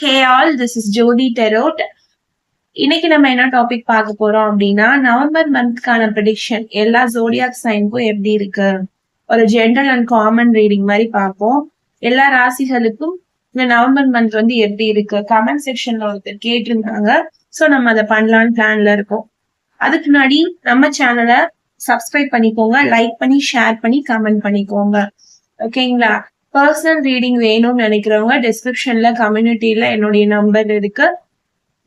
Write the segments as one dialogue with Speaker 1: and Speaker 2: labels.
Speaker 1: Hey all, this is ஜோதி டெரோட். இன்னைக்கு நம்ம என்ன டாபிக் பார்க்க போறோம் அப்படின்னா, நவம்பர் மந்த்க்கான ப்ரெடிக்ஷன் எல்லா ஜோடியாக் சைனுக்கும் எப்படி இருக்கு, ஒரு ஜென்ரல் அண்ட் காமன் ரீடிங் மாதிரி பார்ப்போம். எல்லா ராசிகளுக்கும் இந்த நவம்பர் மந்த் வந்து எப்படி இருக்கு கமெண்ட் செக்ஷன்ல ஒருத்தர் கேட்டிருந்தாங்க. ஸோ நம்ம அதை பண்ணலான்னு பிளான்ல இருக்கோம். அதுக்கு முன்னாடி நம்ம சேனலை சப்ஸ்கிரைப் பண்ணிக்கோங்க, லைக் பண்ணி ஷேர் பண்ணி கமெண்ட் பண்ணிக்கோங்க. ஓகேங்களா? பர்சனல் ரீடிங் வேணும்னு நினைக்கிறவங்க டிஸ்கிரிப்ஷன்ல கம்யூனிட்டியில என்னுடைய நம்பர் இருக்கு,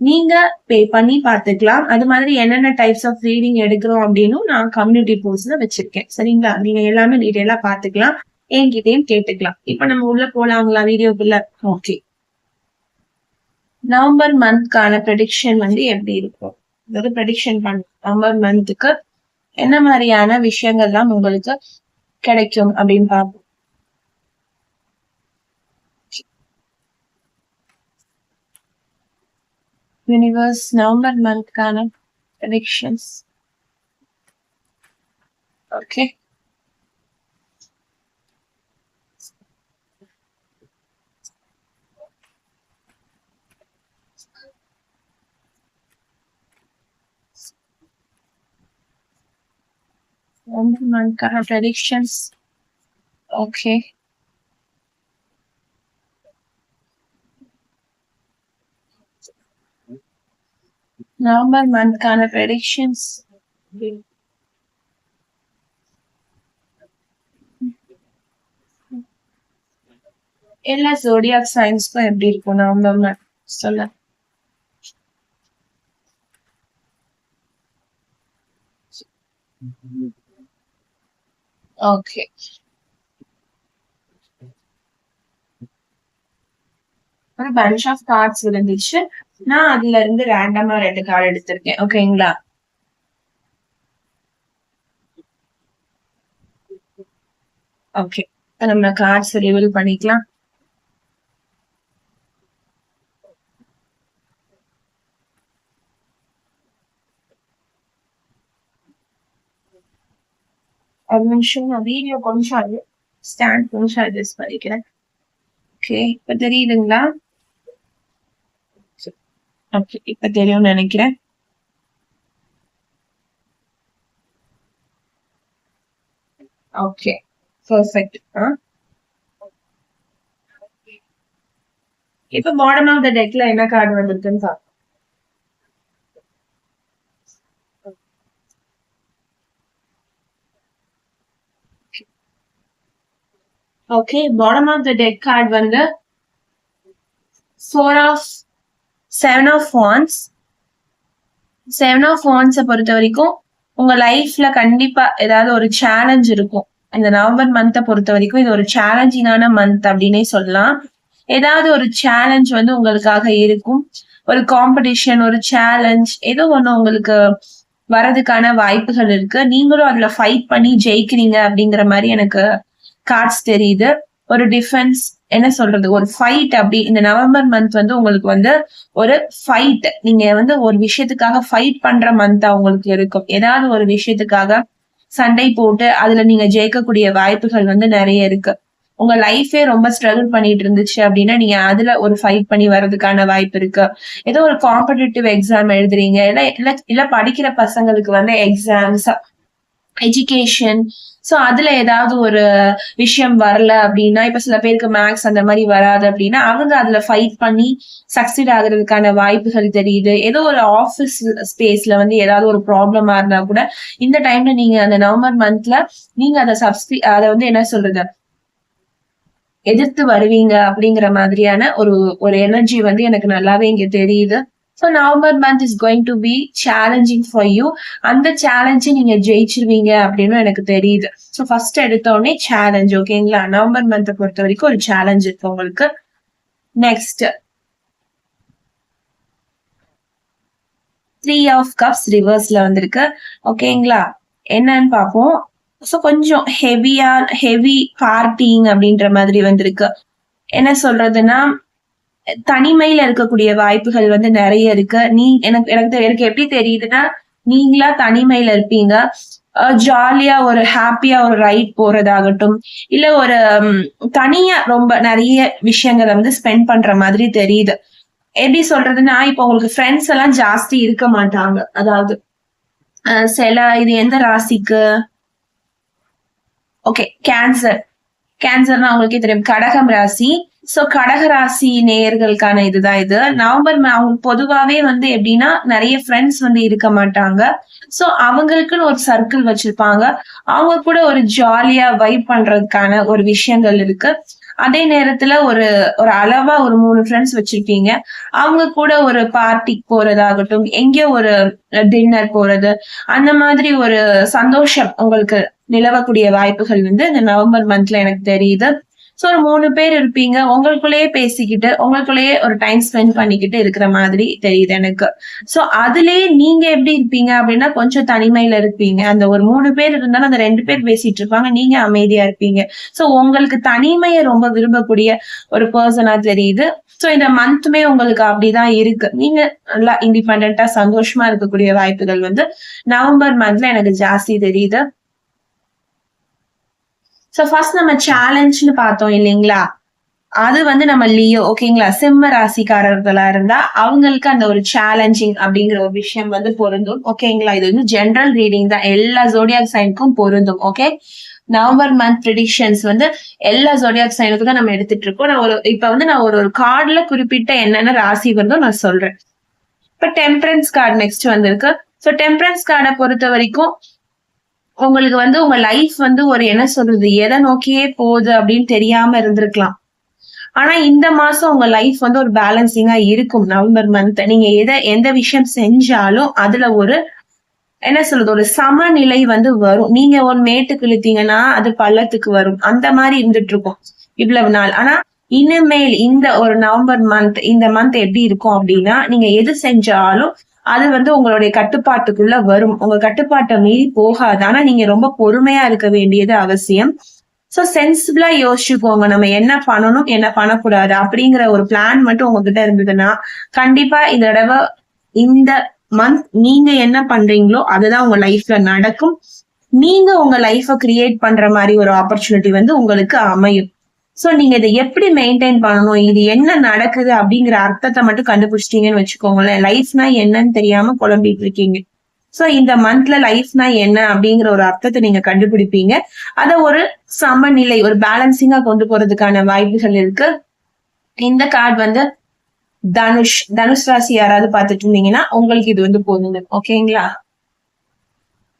Speaker 1: நீங்க பே பண்ணி பார்த்துக்கலாம். அது மாதிரி என்னென்ன டைப்ஸ் ஆஃப் ரீடிங் எடுக்கிறோம் அப்படின்னு நான் கம்யூனிட்டி போஸ்ட்ல வச்சிருக்கேன். சரிங்களா? நீங்க எல்லாமே டீடைலா பார்த்துக்கலாம், என்கிட்டயும் கேட்டுக்கலாம். இப்ப நம்ம உள்ள போலாங்களா வீடியோக்குள்ள? ஓகே, நவம்பர் மந்த்க்கான ப்ரெடிக்ஷன் வந்து எப்படி இருக்கும், அதாவது ப்ரெடிக்ஷன் பண்ண நவம்பர் மந்த்துக்கு என்ன மாதிரியான விஷயங்கள்லாம் உங்களுக்கு கிடைக்கும் அப்படின்னு பார்ப்போம். யூனிவர்ஸ் நவம்பர் மந்த்க்கான predictions. Okay, November month predictions. Okay. November month predictions. எல்லா zodiac signsக்கும் எப்படி இருக்கும் நவம்பர் மந்த் சொல்ல. ஓகே, ஒரு பஞ்ச் ஆஃப் கார்ட்ஸ் இருந்துச்சு, நான் அதுல இருந்து ரேண்டமா 2 கார்டு எடுத்திருக்கேன். ஓகேங்களா? ஓகே, நம்ம கார்ட்ஸ் ரிவீல் பண்ணிக்கலாம். ஒரு நிமிஷம், நான் வீடியோ கொஞ்சம் ஸ்டாண்ட் கொஞ்சம் அட்ஜஸ்ட் பண்ணிக்கிறேன். ஓகே, இப்ப தெரியுதுங்களா? ஓகே, இப்ப தெரியும்னு நினைக்கிறேன். Okay, perfect. இப்ப பாட்டம் ஆஃப் த டெக்ல என்ன கார்டு வந்திருக்குன்னு பாப்போம். Okay, bottom of the deck card வந்து 7 of wands. 7 of wands பொறுத்த வரைக்கும் உங்க லைஃப்ல கண்டிப்பா ஏதாவது ஒரு சேலஞ்ச் இருக்கும். இந்த நவம்பர் மந்த்தை பொறுத்த வரைக்கும் இது ஒரு சேலஞ்சிங்கான மந்த் அப்படின்னே சொல்லலாம். ஏதாவது ஒரு சேலஞ்ச் வந்து உங்களுக்காக இருக்கும், ஒரு காம்படிஷன், ஒரு சேலஞ்ச், ஏதோ ஒண்ணு உங்களுக்கு வர்றதுக்கான வாய்ப்புகள் இருக்கு. நீங்களும் அதுல ஃபைட் பண்ணி ஜெயிக்கிறீங்க அப்படிங்கிற மாதிரி எனக்கு கார்ட்ஸ் தெரியுது. ஒரு டிஃபென்ஸ், என்ன சொல்றது, ஒரு ஃபைட். அப்படி இந்த நவம்பர் மந்த் வந்து உங்களுக்கு வந்து ஒரு ஃபைட், நீங்க வந்து ஒரு விஷயத்துக்காக ஃபைட் பண்ற மந்தா உங்களுக்கு இருக்கும். ஏதாவது ஒரு விஷயத்துக்காக சண்டை போட்டு அதுல நீங்க ஜெயிக்கக்கூடிய வாய்ப்புகள் வந்து நிறைய இருக்கு. உங்க லைஃபே ரொம்ப ஸ்ட்ரகிள் பண்ணிட்டு இருந்துச்சு அப்படின்னா நீங்க அதுல ஒரு ஃபைட் பண்ணி வர்றதுக்கான வாய்ப்பு இருக்கு. ஏதோ ஒரு காம்படிட்டிவ் எக்ஸாம் எழுதுறீங்க, இல்ல படிக்கிற பசங்களுக்கு வந்து எக்ஸாம்ஸ், எஜுகேஷன், சோ அதுல ஏதாவது ஒரு விஷயம் வரல அப்படின்னா, இப்ப சில பேருக்கு மேக்ஸ் அந்த மாதிரி வராது அப்படின்னா அவங்க அதுல ஃபைட் பண்ணி சக்சீட் ஆகுறதுக்கான வாய்ப்புகள் தெரியுது. ஏதோ ஒரு ஆபீஸ் ஸ்பேஸ்ல வந்து ஏதாவது ஒரு ப்ராப்ளமா இருந்தா கூட இந்த டைம்ல நீங்க அந்த நவம்பர் மந்த்ல நீங்க அதை வந்து என்ன சொல்றது, எதிர்த்து வருவீங்க அப்படிங்கிற மாதிரியான ஒரு எனர்ஜி வந்து எனக்கு நல்லாவே இங்க தெரியுது. So November month is going to be challenging for you. அந்த சேலஞ்சை நீங்க ஜெயிச்சிருவீங்க அப்படின்னு எனக்கு தெரியுது. ஸோ ஃபர்ஸ்ட் எடுத்த உடனே சேலஞ்ச். ஓகேங்களா? நவம்பர் மந்த்தை பொறுத்த வரைக்கும் ஒரு சேலஞ்ச் இருக்கு உங்களுக்கு. நெக்ஸ்ட் 3 of cups ரிவர்ஸ்ல வந்திருக்கு. ஓகேங்களா? என்னன்னு பார்ப்போம். ஸோ கொஞ்சம் ஹெவி பார்ட்டிங் அப்படின்ற மாதிரி வந்திருக்கு. என்ன சொல்றதுன்னா, தனிமையில இருக்கக்கூடிய வாய்ப்புகள் வந்து நிறைய இருக்கு. எனக்கு எப்படி தெரியுதுன்னா, நீங்களா தனிமையில இருப்பீங்க, ஜாலியா ஒரு ஹாப்பியா ஒரு ரைட் போறதாகட்டும், இல்ல ஒரு தனியா ரொம்ப நிறைய விஷயங்களை வந்து ஸ்பெண்ட் பண்ற மாதிரி தெரியுது. எப்படி சொல்றதுன்னா, இப்ப உங்களுக்கு ஃப்ரெண்ட்ஸ் எல்லாம் ஜாஸ்தி இருக்க மாட்டாங்க. அதாவது இது எந்த ராசிக்கு? Okay, cancer. கேன்சர்னா உங்களுக்கே தெரியும். கடகம் ராசி. சோ கடக ராசி நேயர்களுக்கான இதுதான் இது. நவம்பர் அவங்க பொதுவாவே வந்து எப்படின்னா, நெறைய ஃப்ரெண்ட்ஸ் வந்து இருக்க மாட்டாங்க. சோ அவங்களுக்குன்னு ஒரு சர்க்கிள் வச்சிருப்பாங்க. அவங்க கூட ஒரு ஜாலியா வைப் பண்றதுக்கான ஒரு விஷயங்கள் இருக்கு. அதே நேரத்துல ஒரு ஒரு அளவா ஒரு 3 ஃப்ரெண்ட்ஸ் வச்சிருப்பீங்க. அவங்க கூட ஒரு பார்ட்டிக்கு போறதாகட்டும், எங்கேயோ ஒரு டின்னர் போறது, அந்த மாதிரி ஒரு சந்தோஷம் உங்களுக்கு நிலவக்கூடிய வாய்ப்புகள் வந்து இந்த நவம்பர் மந்த்ல எனக்கு தெரியுது. சோ ஒரு 3 பேர் இருப்பீங்க. உங்களுக்குள்ளேயே பேசிக்கிட்டு, உங்களுக்குள்ளேயே ஒரு டைம் ஸ்பெண்ட் பண்ணிக்கிட்டு இருக்கிற மாதிரி தெரியுது எனக்கு. சோ அதிலேயே நீங்க எப்படி இருப்பீங்க அப்படின்னா, கொஞ்சம் தனிமையில இருப்பீங்க. அந்த ஒரு 3 பேர் இருந்தாலும் அந்த 2 பேர் பேசிட்டு இருப்பாங்க. நீங்க அமைதியா இருப்பீங்க. சோ உங்களுக்கு தனிமைய ரொம்ப விரும்பக்கூடிய ஒரு பெர்சனா தெரியுது. சோ இந்த மந்த்துமே உங்களுக்கு அப்படிதான் இருக்கு. நீங்க நல்லா இண்டிபெண்டன்ட்டா சந்தோஷமா இருக்கக்கூடிய வாய்ப்புகள் வந்து நவம்பர் மந்த்ல எனக்கு ஜாஸ்தி தெரியுது. சோ ஃபர்ஸ்ட் நம்ம சேலஞ்ச்ன்னு பார்த்தோம் இல்லைங்களா? அது வந்து நம்ம லியோ ஓகேங்களா? சிம்ம ராசிக்காரர்களா இருந்தா அவங்களுக்கு அந்த ஒரு சேலஞ்சிங் அப்படிங்கிற ஒரு விஷயம் வந்து பொருந்தும். ஓகேங்களா? இது வந்து ஜெனரல் ரீடிங் தான். எல்லா ஜோடியாக் சைனுக்கும் பொருந்தும். ஓகே? நவம்பர் மந்த் ப்ரெடிக்ஷன்ஸ் வந்து எல்லா ஜோடியாக் சைனுக்கும் தான் நம்ம எடுத்துட்டு இருக்கோம். நான் ஒரு கார்டுல குறிப்பிட்ட என்னென்ன ராசி வருதோ நான் சொல்றேன். இப்ப டெம்பரன்ஸ் கார்டு நெக்ஸ்ட் வந்திருக்கு. சோ டெம்பரன்ஸ் கார்டை பொறுத்த வரைக்கும் உங்களுக்கு வந்து உங்க லைஃப் வந்து ஒரு என்ன சொல்றது, எதை நோக்கியே போகுது அப்படின்னு தெரியாம இருந்திருக்கலாம். ஆனா இந்த மாசம் உங்க லைஃப் வந்து ஒரு பேலன்சிங்கா இருக்கும். நவம்பர் மந்த் நீங்க எந்த விஷயம் செஞ்சாலும் அதுல ஒரு என்ன சொல்றது, ஒரு சமநிலை வந்து வரும். நீங்க ஒரு மேட்டுக்கு இழுத்தீங்கன்னா அது பள்ளத்துக்கு வரும். அந்த மாதிரி இருந்துட்டு இருக்கும் இவ்வளவு நாள். ஆனா இனிமேல் இந்த ஒரு நவம்பர் மந்த், இந்த மந்த் எப்படி இருக்கும் அப்படின்னா, நீங்க எது செஞ்சாலும் அது வந்து உங்களுடைய கட்டுப்பாட்டுக்குள்ள வரும். உங்க கட்டுப்பாட்டை மீறி போகாது. ஆனா நீங்க ரொம்ப பொறுமையா இருக்க வேண்டியது அவசியம். சோ சென்சிபிளா யோசிச்சுக்கோங்க. நம்ம என்ன பண்ணணும், என்ன பண்ணக்கூடாது அப்படிங்கிற ஒரு பிளான் மட்டும் உங்ககிட்ட இருந்ததுன்னா, கண்டிப்பா இந்த தடவை இந்த மந்த் நீங்க என்ன பண்றீங்களோ அதுதான் உங்க லைஃப்ல நடக்கும். நீங்க உங்க லைஃப கிரியேட் பண்ற மாதிரி ஒரு ஆப்பர்ச்சுனிட்டி வந்து உங்களுக்கு அமையும். சோ நீங்க இதை எப்படி மெயின்டைன் பண்ணணும், இது என்ன நடக்குது அப்படிங்கிற அர்த்தத்தை மட்டும் கண்டுபிடிச்சிட்டீங்கன்னு வச்சுக்கோங்களேன். லைஃப்னா என்னன்னு தெரியாம குழம்பிட்டு இருக்கீங்க. சோ இந்த மந்த்ல லைஃப்னா என்ன அப்படிங்கிற ஒரு அர்த்தத்தை நீங்க கண்டுபிடிப்பீங்க. அத ஒரு சமநிலை, ஒரு பேலன்சிங்கா கொண்டு போறதுக்கான வாய்ப்புகள் இருக்கு. இந்த கார்டு வந்து தனுஷ் ராசி யாராவது பாத்துட்டு இருந்தீங்கன்னா உங்களுக்கு இது வந்து பொருந்தும். ஓகேங்களா?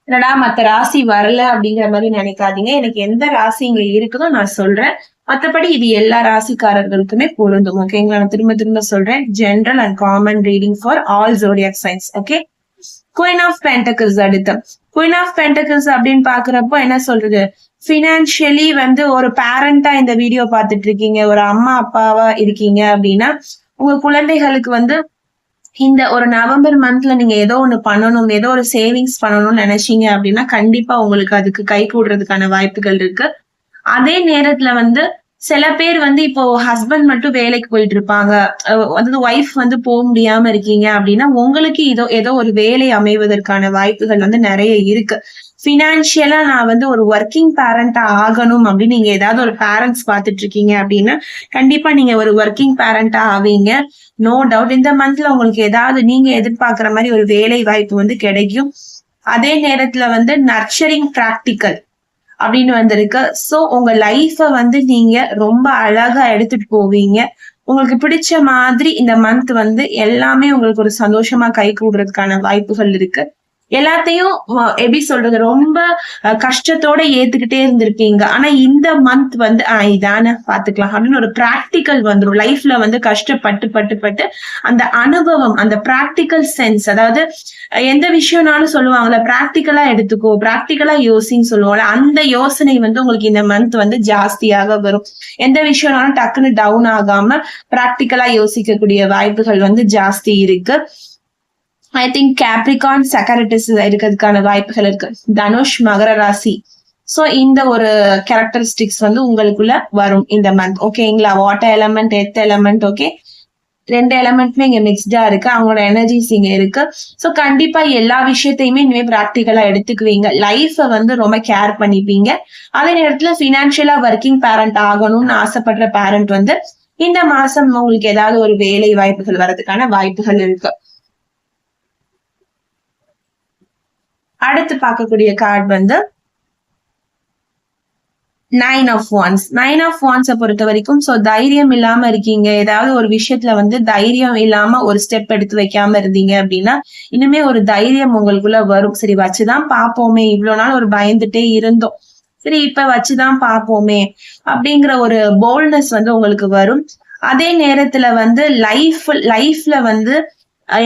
Speaker 1: என்னடா மத்த ராசி வரல அப்படிங்கிற மாதிரி நினைக்காதீங்க. எனக்கு எந்த ராசி இங்க இருக்குதோ நான் சொல்றேன். மத்தபடி இது எல்லா ராசிக்காரர்களுக்குமே பொருந்தும். ஓகேங்களா? நான் திரும்ப திரும்ப சொல்றேன். General and common reading for all zodiac signs. Okay? Queen of pentacles அடுத்து. குயின் ஆஃப் பென்டக்கிள்ஸ் அப்படின்னு பாக்குறப்போ என்ன சொல்றது, பினான்சியலி வந்து ஒரு பேரண்டா இந்த வீடியோ பாத்துட்டு இருக்கீங்க, ஒரு அம்மா அப்பாவா இருக்கீங்க அப்படின்னா உங்க குழந்தைகளுக்கு வந்து இந்த ஒரு நவம்பர் மந்த்ல நீங்க ஏதோ ஒண்ணு பண்ணணும், ஏதோ ஒரு சேவிங்ஸ் பண்ணணும்னு நினைச்சீங்க அப்படின்னா கண்டிப்பா உங்களுக்கு அதுக்கு கை கூடுறதுக்கான வாய்ப்புகள் இருக்கு. அதே நேரத்துல வந்து சில பேர் வந்து இப்போ ஹஸ்பண்ட் மட்டும் வேலைக்கு போயிட்டு இருப்பாங்க, அதாவது ஒய்ஃப் வந்து போக முடியாம இருக்கீங்க அப்படின்னா உங்களுக்கு ஏதோ ஒரு வேலை அமைவதற்கான வாய்ப்புகள் வந்து நிறைய இருக்கு. பினான்சியலா நான் வந்து ஒரு ஒர்க்கிங் பேரண்டா ஆகணும் அப்படின்னு நீங்க ஏதாவது ஒரு பேரண்ட்ஸ் பாத்துட்டு இருக்கீங்க அப்படின்னா கண்டிப்பா நீங்க ஒரு ஒர்க்கிங் பேரண்டா ஆவீங்க. நோ டவுட் இந்த மந்த்ல உங்களுக்கு ஏதாவது நீங்க எதிர்பார்க்கிற மாதிரி ஒரு வேலை வாய்ப்பு வந்து கிடைக்கும். அதே நேரத்துல வந்து நர்ச்சரிங் பிராக்டிக்கல் அப்படின்னு வந்திருக்கு. சோ உங்க லைஃப வந்து நீங்க ரொம்ப அழகா எடுத்துட்டு போவீங்க. உங்களுக்கு பிடிச்ச மாதிரி இந்த மந்த் வந்து எல்லாமே உங்களுக்கு ஒரு சந்தோஷமா கை கூடுறதுக்கான வாய்ப்புகள் இருக்கு. எல்லாத்தையும் எப்படி சொல்றது, ரொம்ப கஷ்டத்தோட ஏத்துக்கிட்டே இருந்திருப்பீங்க. ஆனா இந்த மந்த் வந்து இதான பாத்துக்கலாம் அப்படின்னு ஒரு பிராக்டிக்கல் வந்துடும். லைஃப்ல வந்து கஷ்டப்பட்டு பட்டு பட்டு அந்த அனுபவம், அந்த பிராக்டிக்கல் சென்ஸ், அதாவது எந்த விஷயம்னாலும் சொல்லுவாங்கல்ல, பிராக்டிக்கலா எடுத்துக்கோ, பிராக்டிக்கலா யோசின்னு சொல்லுவோம்ல, அந்த யோசனை வந்து உங்களுக்கு இந்த மந்த் வந்து ஜாஸ்தியாக வரும். எந்த விஷயம்னாலும் டக்குன்னு டவுன் ஆகாம பிராக்டிக்கலா யோசிக்கக்கூடிய வாய்ப்புகள் வந்து ஜாஸ்தி இருக்கு. ஐ திங்க் கேப்ரிகான் செக்ரட்டிஸ் இருக்கிறதுக்கான வாய்ப்புகள் இருக்கு. தனுஷ் மகர ராசி. சோ இந்த ஒரு கேரக்டரிஸ்டிக்ஸ் வந்து உங்களுக்குள்ள வரும் இந்த மந்த். ஓகேங்களா? Water element, earth element. Okay, 2 எலமெண்ட்மே இங்க மிக்ஸ்டா இருக்கு. அவங்களோட எனர்ஜிஸ் இங்க இருக்கு. சோ கண்டிப்பா எல்லா விஷயத்தையுமே இனிமே பிராக்டிக்கலா எடுத்துக்குவீங்க. லைஃப வந்து ரொம்ப கேர் பண்ணிப்பீங்க. அதே நேரத்துல பினான்சியலா ஒர்க்கிங் பேரண்ட் ஆகணும்னு ஆசைப்படுற பேரண்ட் வந்து இந்த மாசம் உங்களுக்கு ஏதாவது ஒரு வேலை வாய்ப்புகள் வர்றதுக்கான வாய்ப்புகள் இருக்கு. அடுத்து பார்க்கக்கூடிய கார்டு வந்து 9 of Wands. 9 of Wands பொறுத்த வரைக்கும் தைரியம் இல்லாம இருக்கீங்க, ஏதாவது ஒரு விஷயத்துல வந்து தைரியம் இல்லாம ஒரு ஸ்டெப் எடுத்து வைக்காம இருந்தீங்க அப்படின்னா இனிமே ஒரு தைரியம் உங்களுக்குள்ள வரும். சரி வச்சுதான் பாப்போமே, இவ்வளவு நாள் ஒரு பயந்துட்டே இருந்தோம், சரி இப்ப வச்சுதான் பாப்போமே அப்படிங்கிற ஒரு போல்ட்னஸ் வந்து உங்களுக்கு வரும். அதே நேரத்துல வந்து லைஃப்ல வந்து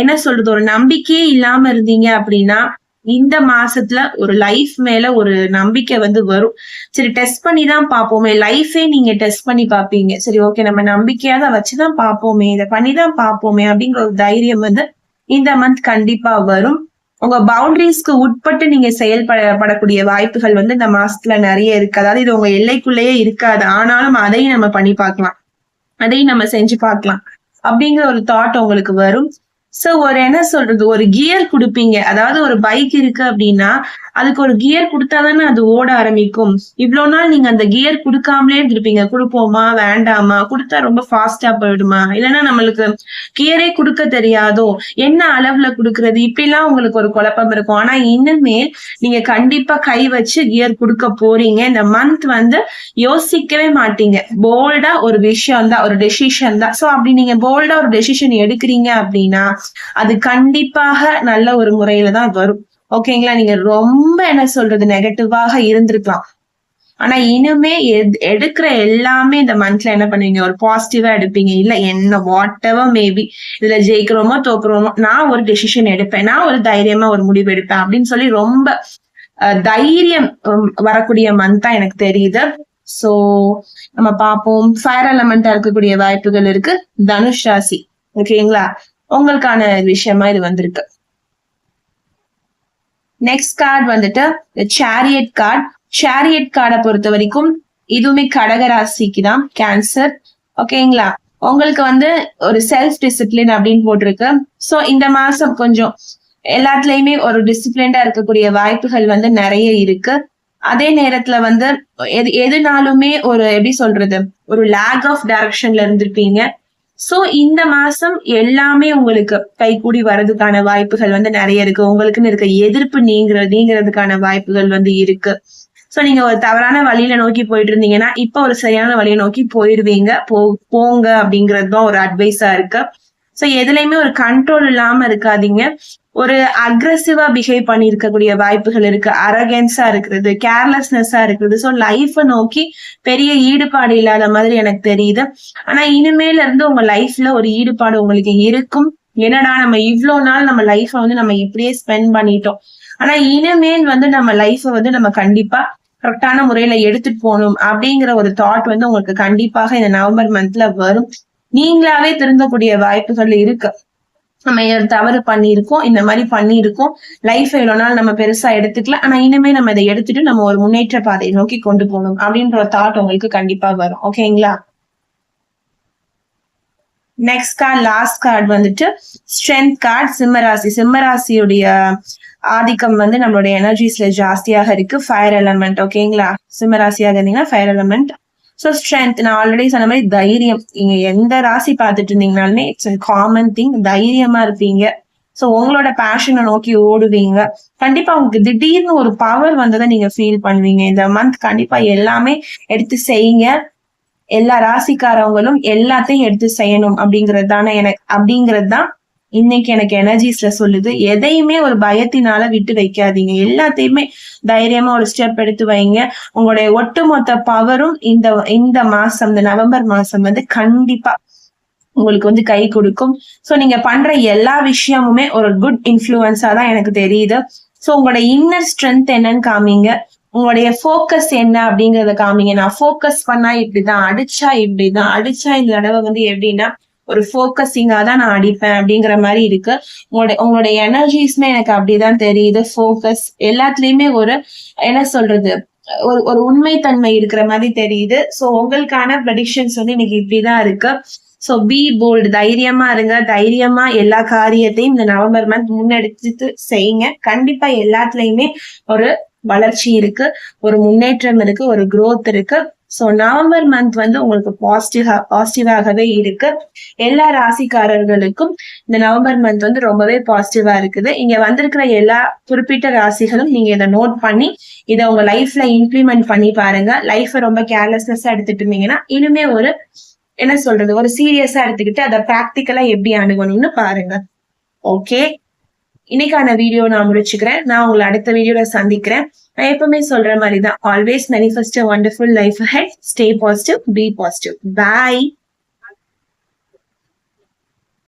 Speaker 1: என்ன சொல்றது, ஒரு நம்பிக்கையே இல்லாம இருந்தீங்க அப்படின்னா இந்த மாசத்துல ஒரு லைஃப் மேல ஒரு நம்பிக்கை வந்து வரும். சரி டெஸ்ட் பண்ணி தான் பாப்போமே, லைஃபே நீங்க டெஸ்ட் பண்ணி பாப்பீங்க. சரி ஓகே நம்ம நம்பிக்கையாத வச்சுதான் பாப்போமே, இதை பண்ணிதான் பாப்போமே அப்படிங்கிற ஒரு தைரியம் வந்து இந்த மந்த் கண்டிப்பா வரும். உங்க பவுண்டரிஸ்க்கு உட்பட்டு நீங்க செயல்படக்கூடிய வாய்ப்புகள் வந்து இந்த மாசத்துல நிறைய இருக்கு. அதாவது இது உங்க எல்லைக்குள்ளேயே இருக்காது, ஆனாலும் அதையும் நம்ம பண்ணி பார்க்கலாம், அதையும் நம்ம செஞ்சு பார்க்கலாம் அப்படிங்கிற ஒரு தாட் உங்களுக்கு வரும். சோ ஒரு என்ன சொல்றது, ஒரு கியர் கொடுப்பீங்க. அதாவது ஒரு பைக் இருக்கு அப்படின்னா அதுக்கு ஒரு கியர் கொடுத்தாதானே அது ஓட ஆரம்பிக்கும். இவ்வளவு நாள் நீங்க அந்த கியர் கொடுக்காமலே இருந்திருப்பீங்க. கொடுப்போமா வேண்டாமா, கொடுத்தா ரொம்ப ஃபாஸ்டா போயிடுமா, இல்லைன்னா நம்மளுக்கு கியரே கொடுக்க தெரியாதோ, என்ன அளவுல கொடுக்கறது, இப்படி எல்லாம் உங்களுக்கு ஒரு குழப்பம் இருக்கும். ஆனா இனிமே நீங்க கண்டிப்பா கை வச்சு கியர் கொடுக்க போறீங்க. இந்த மந்த் வந்து யோசிக்கவே மாட்டீங்க, போல்டா ஒரு விஷயம் தான், ஒரு டெசிஷன் தான். சோ அப்படி நீங்க போல்டா ஒரு டெசிஷன் எடுக்கிறீங்க அப்படின்னா அது கண்டிப்பாக நல்ல ஒரு முறையில தான் வரும். ஓகேங்களா. நீங்க ரொம்ப என்ன சொல்றது நெகட்டிவாக இருந்திருக்கலாம், ஆனா இனிமே எடுக்கிற எல்லாமே இந்த மந்த்ல என்ன பண்ணுவீங்க, ஒரு பாசிட்டிவா எடுப்பீங்க. இல்ல என்ன வாட் எவர் மேபி, இதுல ஜெயிக்கிறோமோ தோக்குறோமோ நான் ஒரு டெசிஷன் எடுப்பேன், நான் ஒரு தைரியமா ஒரு முடிவு எடுப்பேன் அப்படின்னு சொல்லி ரொம்ப தைரியம் வரக்கூடிய மந்த் தான் எனக்கு தெரியுது. சோ நம்ம பார்ப்போம். ஃபயர் எலமெண்டா இருக்கக்கூடிய வாய்ப்புகள் இருக்கு. தனுஷ் ராசி ஓகேங்களா, உங்களுக்கான விஷயமா இது வந்திருக்கு. நெக்ஸ்ட் கார்டு வந்துட்டு சேரியட் கார்டு. சேரியட் கார்டை பொறுத்த வரைக்கும் இதுவுமே கடகராசிக்கு தான், கேன்சர். ஓகேங்களா. உங்களுக்கு வந்து ஒரு செல்ஃப் டிசிப்ளின் அப்படின்னு போட்டிருக்கு. சோ இந்த மாசம் கொஞ்சம் எல்லாத்துலயுமே ஒரு டிசிப்ளின்டா இருக்கக்கூடிய வாய்ப்புகள் வந்து நிறைய இருக்கு. அதே நேரத்துல வந்து எதுனாலுமே ஒரு எப்படி சொல்றது, ஒரு லேக் ஆஃப் டைரக்ஷன்ல இருந்திருப்பீங்க. சோ இந்த மாசம் எல்லாமே உங்களுக்கு கைகூடி வர்றதுக்கான வாய்ப்புகள் வந்து நிறைய இருக்கு. உங்களுக்குன்னு இருக்க எதிர்ப்பு நீங்கிறதுக்கான வாய்ப்புகள் வந்து இருக்கு. சோ நீங்க ஒரு தவறான வழியில நோக்கி போயிட்டு இருந்தீங்கன்னா இப்ப ஒரு சரியான வழியை நோக்கி போயிருவீங்க. போங்க அப்படிங்கறதுதான் ஒரு அட்வைஸா இருக்கு. சோ எதுலையுமே ஒரு கண்ட்ரோல் இல்லாம இருக்காதீங்க. ஒரு அக்ரெசிவா பிஹேவ் பண்ணி இருக்கக்கூடிய வாய்ப்புகள் இருக்கு. அரகன்ஸா இருக்கிறது, கேர்லெஸ்னஸா இருக்கிறது. சோ லைஃப நோக்கி பெரிய ஈடுபாடு இல்லாத மாதிரி எனக்கு தெரியுது. ஆனா இனிமேல இருந்து உங்க லைஃப்ல ஒரு ஈடுபாடு உங்களுக்கு இருக்கும். என்னடா நம்ம இவ்வளவு நாள் நம்ம லைஃப வந்து நம்ம இப்படியே ஸ்பெண்ட் பண்ணிட்டோம், ஆனா இனிமேல் வந்து நம்ம லைஃப வந்து நம்ம கண்டிப்பா கரெக்டான முறையில எடுத்துட்டு போகணும் அப்படிங்கிற ஒரு தாட் வந்து உங்களுக்கு கண்டிப்பாக இந்த நவம்பர் மந்த்ல வரும். நீங்களாவே திருந்தக்கூடிய வாய்ப்புகள் இருக்கு. நம்ம தவறு பண்ணியிருக்கோம், இந்த மாதிரி பண்ணியிருக்கோம், லைஃப் எவ்வளவு நாள் நம்ம பெருசா எடுத்துக்கல, ஆனா இனிமே நம்ம இதை எடுத்துட்டு நம்ம ஒரு முன்னேற்ற பாதையை நோக்கி கொண்டு போகணும் அப்படின்ற ஒரு தாட் உங்களுக்கு கண்டிப்பா வரும். ஓகேங்களா. நெக்ஸ்ட் கார்டு, லாஸ்ட் கார்டு வந்துட்டு ஸ்ட்ரென்த் கார்டு. சிம்மராசி. சிம்மராசியுடைய ஆதிக்கம் வந்து நம்மளுடைய எனர்ஜிஸ்ல ஜாஸ்தியாக இருக்கு. Fire element. ஓகேங்களா. சிம்மராசியாக இருந்தீங்கன்னா ஃபயர் எலமெண்ட். சோ ஸ்ட்ரென்த், நான் ஆல்ரெடி சொன்ன மாதிரி தைரியம். நீங்க எந்த ராசி பார்த்துட்டு இருந்தீங்கனாலுமே இட்ஸ் காமன் திங், தைரியமா இருப்பீங்க. சோ உங்களோட பேஷனை நோக்கி ஓடுவீங்க. கண்டிப்பா உங்களுக்கு திடீர்னு ஒரு பவர் வந்ததை நீங்க ஃபீல் பண்ணுவீங்க. இந்த மந்த் கண்டிப்பா எல்லாமே எடுத்து செய்யுங்க. எல்லா ராசிக்காரவங்களும் எல்லாத்தையும் எடுத்து செய்யணும் அப்படிங்கிறது தான் இன்னைக்கு எனக்கு எனர்ஜிஸ்ல சொல்லுது. எதையுமே ஒரு பயத்தினால விட்டு வைக்காதீங்க, எல்லாத்தையுமே தைரியமா ஒரு ஸ்டெப் எடுத்து வைங்க. உங்களுடைய ஒட்டுமொத்த பவரும் இந்த மாசம், இந்த நவம்பர் மாசம் வந்து கண்டிப்பா உங்களுக்கு வந்து கை கொடுக்கும். சோ நீங்க பண்ற எல்லா விஷயமுமே ஒரு குட் இன்ஃபுளுன்ஸா தான் எனக்கு தெரியுது. சோ உங்களோட இன்னர் ஸ்ட்ரென்த் என்னன்னு காமிங்க, உங்களுடைய ஃபோக்கஸ் என்ன அப்படிங்கறத காமிங்க. நான் ஃபோக்கஸ் பண்ணா இப்படிதான், அடிச்சா இப்படிதான், அடிச்சா இந்த தடவை வந்து எப்படின்னா ஒரு ஃபோக்கஸிங்கா தான் நான் அடிப்பேன் அப்படிங்கிற மாதிரி இருக்கு. உங்களுடைய எனர்ஜிஸ்மே எனக்கு அப்படிதான் தெரியுது. ஃபோக்கஸ் எல்லாத்துலயுமே ஒரு என்ன சொல்றது, ஒரு உண்மைத்தன்மை இருக்கிற மாதிரி தெரியுது. சோ உங்களுக்கான ப்ரெடிக்ஷன்ஸ் வந்து இன்னைக்கு இப்படிதான் இருக்கு. சோ பி போல்டு, தைரியமா இருங்க. தைரியமா எல்லா காரியத்தையும் இந்த நவம்பர் மந்த் முன்னெடுத்து செய்யுங்க. கண்டிப்பா எல்லாத்துலயுமே ஒரு வளர்ச்சி இருக்கு, ஒரு முன்னேற்றம் இருக்கு, ஒரு growth இருக்கு. ஸோ நவம்பர் மந்த் வந்து உங்களுக்கு பாசிட்டிவாகவே இருக்கு. எல்லா ராசிக்காரர்களுக்கும் இந்த நவம்பர் மந்த் வந்து ரொம்பவே பாசிட்டிவா இருக்குது. இங்க வந்திருக்கிற எல்லா குறிப்பிட்ட ராசிகளும் நீங்க இதை நோட் பண்ணி இதை உங்க லைஃப்ல இம்ப்ளிமெண்ட் பண்ணி பாருங்க. லைஃபை ரொம்ப கேர்லெஸ்னஸா எடுத்துட்டு இருந்தீங்கன்னா இனிமே ஒரு என்ன சொல்றது ஒரு சீரியஸா எடுத்துக்கிட்டு அதை பிராக்டிக்கலா எப்படி அணுகணும்னு பாருங்க. ஓகே, இன்னைக்கான வீடியோ நான் முடிச்சுக்கிறேன். நான் உங்களை அடுத்த வீடியோல சந்திக்கிறேன். நான் எப்பவுமே சொல்ற மாதிரி தான், always manifest a wonderful life ahead. Stay positive, be positive. Bye.